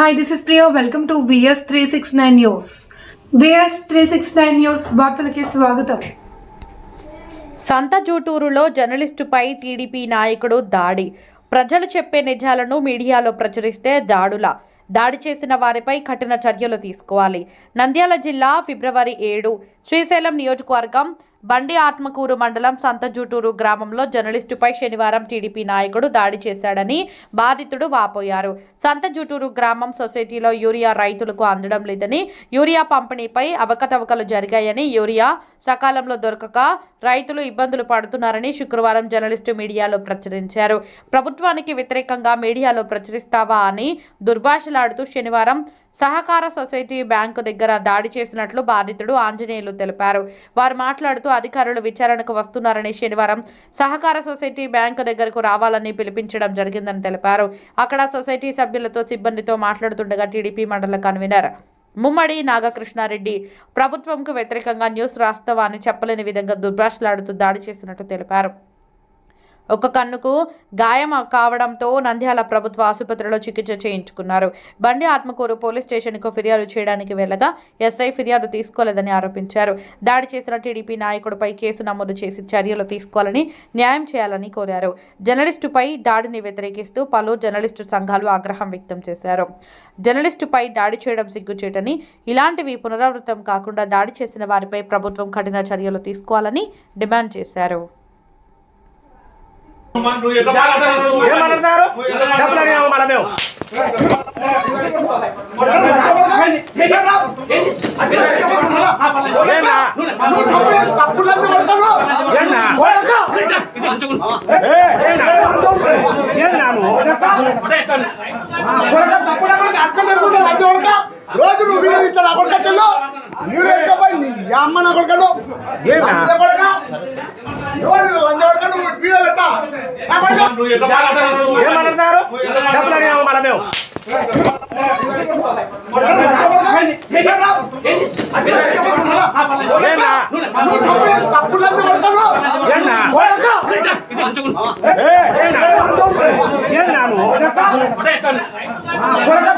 Hi, this is Priya. Welcome to VS 369 News. VS 369 News వార్తలకి స్వాగతం. సంతజూటూరులో జర్నలిస్టుపై TDP నాయకుడు దాడి. ప్రజలు చెప్పే నిజాలను మీడియాలో ప్రచురిస్తే దాడి చేసిన వారిపై కఠిన చర్యలు తీసుకోవాలి. నంద్యాల జిల్లా ఫిబ్రవరి 7 శ్రీశైలం నియోజకవర్గం బండి ఆత్మకూరు మండలం సంతజూటూరు గ్రామంలో జర్నలిస్టుపై శనివారం టీడీపీ నాయకుడు దాడి చేశాడని బాధితుడు వాపోయారు. సంతజూటూరు గ్రామం సొసైటీలో యూరియా రైతులకు అందడం లేదని, యూరియా పంపిణీపై అవకతవకలు జరిగాయని, యూరియా సకాలంలో దొరకక రైతులు ఇబ్బందులు పడుతున్నారని శుక్రవారం జర్నలిస్టు మీడియాలో ప్రచురించారు. ప్రభుత్వానికి వ్యతిరేకంగా మీడియాలో ప్రచురిస్తావా అని దుర్భాషలాడుతూ శనివారం సహకార సొసైటీ బ్యాంకు దగ్గర దాడి చేసినట్లు బాధితుడు ఆంజనేయులు తెలిపారు. వారు మాట్లాడుతూ అధికారులు విచారణకు వస్తున్నారని, శనివారం సహకార సొసైటీ బ్యాంకు దగ్గరకు రావాలని పిలిపించడం జరిగిందని తెలిపారు. అక్కడ సొసైటీ సభ్యులతో సిబ్బందితో మాట్లాడుతుండగా టీడీపీ మండల కన్వీనర్ ముమ్మడి నాగకృష్ణారెడ్డి ప్రభుత్వంకు వ్యతిరేకంగా న్యూస్ రాస్తావా అని చెప్పలేని విధంగా దుర్భాషలాడుతూ దాడి చేసినట్టు తెలిపారు. ఒక కన్నుకు గాయం కావడంతో నంద్యాల ప్రభుత్వ ఆసుపత్రిలో చికిత్స చేయించుకున్నారు. బండి ఆత్మకూరు పోలీస్ స్టేషన్కు ఫిర్యాదు చేయడానికి వెళ్ళగా ఎస్ఐ ఫిర్యాదు తీసుకోలేదని ఆరోపించారు. దాడి చేసిన టీడీపీ నాయకుడిపై కేసు నమోదు చేసి చర్యలు తీసుకోవాలని, న్యాయం చేయాలని కోరారు. జర్నలిస్టుపై దాడిని వ్యతిరేకిస్తూ పలు జర్నలిస్టు సంఘాలు ఆగ్రహం వ్యక్తం చేశారు. జర్నలిస్టుపై దాడి చేయడం సిగ్గుచేటని, ఇలాంటివి పునరావృతం కాకుండా దాడి చేసిన వారిపై ప్రభుత్వం కఠిన చర్యలు తీసుకోవాలని డిమాండ్ చేశారు. రోజు నువ్వు వీడియో ఇచ్చాను అప్పటికట్టెల్లో వీడియో ఎక్కపోయి అమ్మ నా కొడుకను ఎవరు లంచబడక నువ్వు వీడియో పెట్టా ఏమన్నారు చెప్పలేము మన మేము తప్పులంతా కొడతాను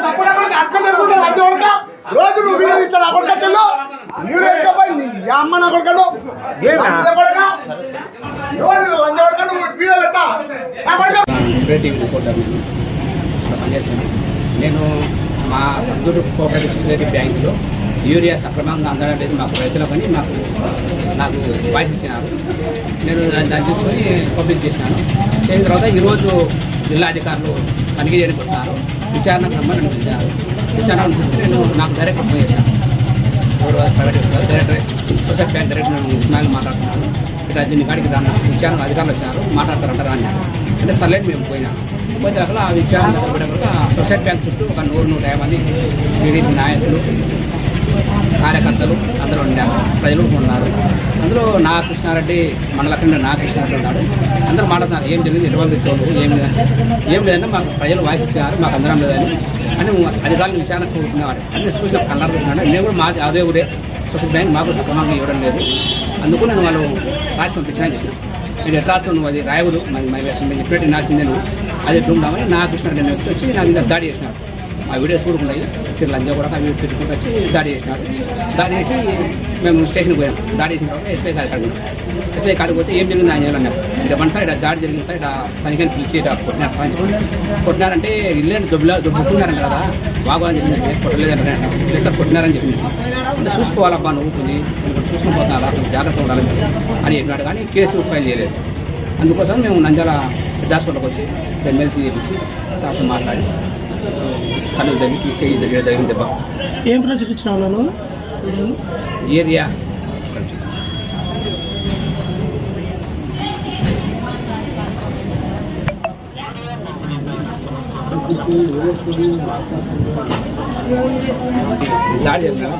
తప్పుడు అక్క తెలుగుంటే లంచ కొడక రోజు నువ్వు వీడియో ఇచ్చాను అప్పటికట్టెల్లో వీడియో ఎక్కపోయి అమ్మ నా కొడుకను లంచబడక ఎవరు లంచబడక నువ్వు వీడియో పెట్టా నేను మా సంతూరు కోఆపరేటివ్ సొసైటీ బ్యాంకులో యూరియా సక్రమంగా అందడం లేదు మాకు రైతులకని నాకు వాయిస్ ఇచ్చినారు. నేను దాన్ని తీసుకొని పబ్లిక్ చేసినాను. చేసిన తర్వాత ఈరోజు జిల్లా అధికారులు తనిఖీ చేయడానికి వచ్చారు. విచారణ రమ్మని పిలిచారు. విచారణ పిలిచి నేను నాకు డైరెక్టర్ ఫోన్ చేశాను. Private director society bank director Ismail మాట్లాడుతున్నాను. ఇక్కడ దీని కాడికి దాని విచారణ అధికారులు వచ్చారు, మాట్లాడతారంటారా అని అంటే సర్లేదు మేము పోయినాము. పోతే అక్కడ ఆ విచారణ సొసైటీ బ్యాంక్ చుట్టూ ఒక 100-150 మంది టీడీపీ నాయకులు, కార్యకర్తలు అందరూ ఉన్నారు, ప్రజలు ఉన్నారు. అందులో నాగకృష్ణారెడ్డి మండల కేంద్ర నాగకృష్ణారెడ్డి ఉన్నాడు. అందరూ మాట్లాడుతున్నారు ఏం జరిగింది, ఎటువంటి చోటు ఏం లేదంటే మాకు ప్రజలు వాయిస్ ఇచ్చారు, మాకు అందరం లేదని అని అధికారులు విచారణ కోరుకునేవాడు. అన్నీ చూసిన కలర్తున్నాడు. మేము కూడా మాది అదే ఊరే సొసైటీ బ్యాంక్ మాకు సక్రమంగా ఇవ్వడం లేదు. అందుకు నేను వాళ్ళు రాసి పంపించానని చెప్పిన. నేను ఎట్లా నువ్వు అది రాయవదు మేము చెప్పేటి నాసిందే నువ్వు అది ఎట్లా ఉందామని నాగకృష్ణారెడ్డి వ్యక్తి వచ్చి నా మీద దాడి చేసినాడు. ఆ వీడియోస్ కూడా ఉన్నాయి, లంజా కూడా ఆ వీడియో పెట్టుకుంటూ వచ్చి దాడి చేసినారు. దాడి చేసి మేము స్టేషన్కి పోయాం. దాడి చేసిన తర్వాత ఎస్ఐ గారికి అడిగాం. ఎస్ఐ కాడికి పోతే ఏం జరిగింది ఆయన అన్నారు. ఇక మన సార్ ఇక్కడ దాడి జరిగింది సార్, ఇక్కడ తనిఖీని పిలిచి కొట్టినారు సార్ అని కొట్టినారంటే ఇల్లు దొబ్బుకున్నారంట కదా, బాగా జరిగిందంటే కొట్టలేదంటే లేదు సార్ కొట్టినారని చెప్పింది. అంటే చూసుకోవాలబ్బా నువ్వు చూసుకుని పోతున్నా అలా జాగ్రత్తగా ఉండాలి అని చెప్పినాడు. కానీ కేసు ఫైల్ చేయలేదు. అందుకోసం మేము నంద్యాల హాస్పిటల్కి వచ్చి ఎమ్మెల్సీ చేపించి సార్తో మాట్లాడి కళ్ళు దగ్గర జరిగింది దెబ్బ. ఏం ప్రచురించినాను ఏరియా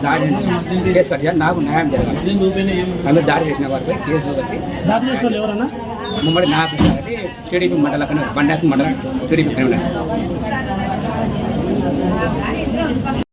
దాడి కేసు కట్టారు. నాకు న్యాయం జరగాలి. ఆమె దాడి చేసిన వారిపై కేసు కట్టి ఎవరన్నా ముమ్మడి నాగకృష్ణ టీడీపీ మండల బండాకి మండలం టీడీపీ కన్వీనర్.